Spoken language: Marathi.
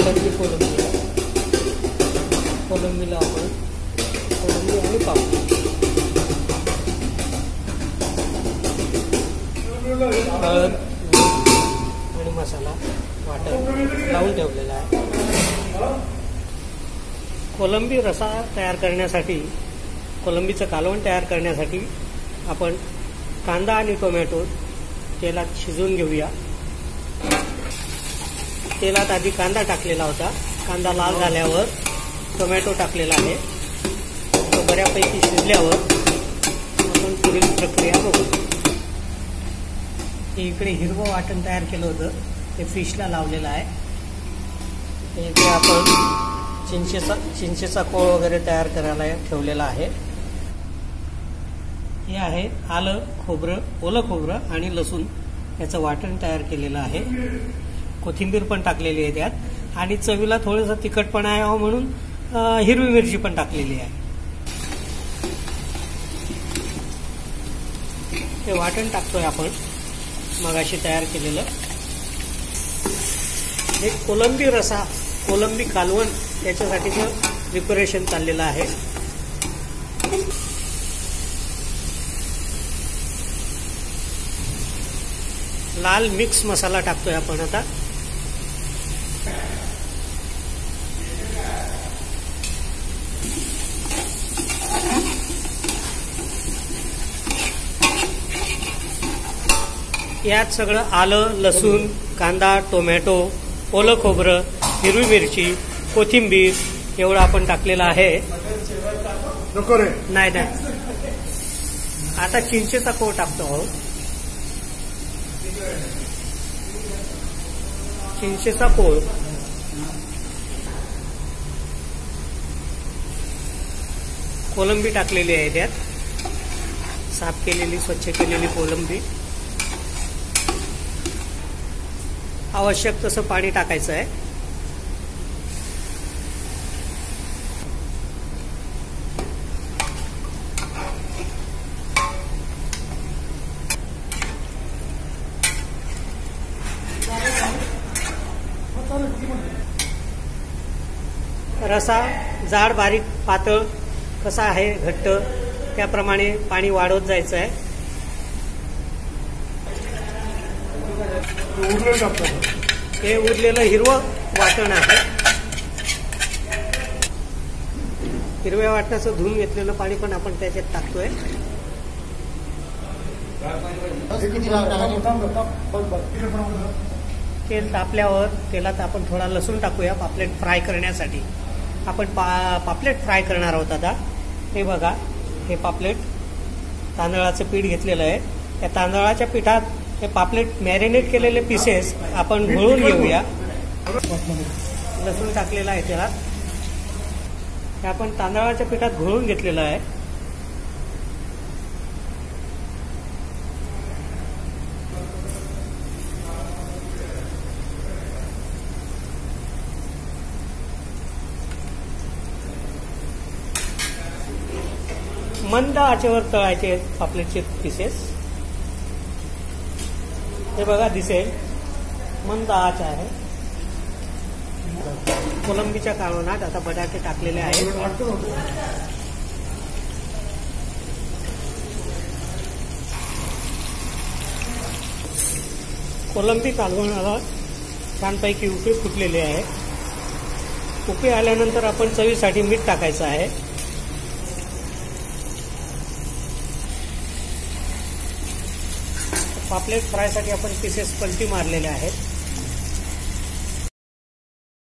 वाटणची कोलंबीला आपण कोलंबी आणि पापडी हळद आणि मसाला वाटण लावून ठेवलेला आहे। कोलंबी रसा तयार करण्यासाठी, कोलंबीचं कालवण तयार करण्यासाठी आपण कांदा आणि टोमॅटो तेलात शिजवून घेऊया। तेलात आधी कांदा टाकलेला होता, कांदा लाल झाल्यावर टोमॅटो टाकलेला आहे। तो बऱ्यापैकी शिजल्यावर आपण पुढील प्रक्रिया बघू। इकडे हिरवं वाटण तयार केलं होतं, ते फिशला लावलेलं आहे। इथे आपण चिंचेचा कोळ वगैरे तयार करायला ठेवलेला आहे। हे आहे आलं, खोबरं, ओलं खोबरं आणि लसूण याचं वाटण तयार केलेलं आहे। कोथिंबीर पण टाकलेली आहे त्यात, आणि चवीला थोडंसं तिखटपणा यावं म्हणून हिरवी मिरची पण टाकलेली आहे। हे वाटण टाकतोय आपण मगाशी तयार केलेलं। हे कोलंबी रसा, कोलंबी कालवण याच्यासाठीचं प्रिपरेशन चाललेलं आहे। लाल मिक्स मसाला टाकतोय आपण आता। यात सगळं आलं, लसूण, कांदा, टोमॅटो, ओलं खोबरं, हिरवी मिरची, कोथिंबीर एवढं आपण टाकलेलं आहे। नाही नाही, आता चिंचेचा कोळ टाकतो आहोत। चिंचेचा कोळ, कोलंबी टाकलेली आहे त्यात, साफ केलेली, स्वच्छ केलेली कोलंबी। आवश्यक तसं पाणी टाकायचं आहे। रसा जाड, बारीक, पातळ कसा आहे, घट्ट, त्याप्रमाणे पाणी वाढवत जायचं आहे। हे उरलेलं हिरवं वाटण आहे। हिरव्या वाटणाचं धुवून घेतलेलं पाणी पण आपण त्याच्यात टाकतोय। तेल तापल्यावर तेलात आपण थोडा लसूण टाकूया पापलेट फ्राय करण्यासाठी। आपण पापलेट फ्राय करणार आहोत आता। हे बघा, हे पापलेट तांदळाचं पीठ घेतलेलं आहे। त्या तांदळाच्या पिठात हे पापलेट मॅरिनेट केलेले पीसेस आपण घोळून घेऊया। लसूण टाकलेला आहे त्याला, हे आपण तांदळाच्या पिठात घोळून घेतलेलं आहे। मंद आचेवर तळायचे पापलेटचे पीसेस। हे बघा, दिसेल मंद आच आहे। कोलंबीच्या कालवणात आता बटाटे टाकलेले आहेत। कोलंबी कालवणाला छानपैकी उकळी फुटलेली आहे। उकळी आल्यानंतर आपण चवीसाठी मीठ टाकायचं आहे। पापलेट फ्रायसाठी आपण पीसेस पलटी मारलेले आहेत।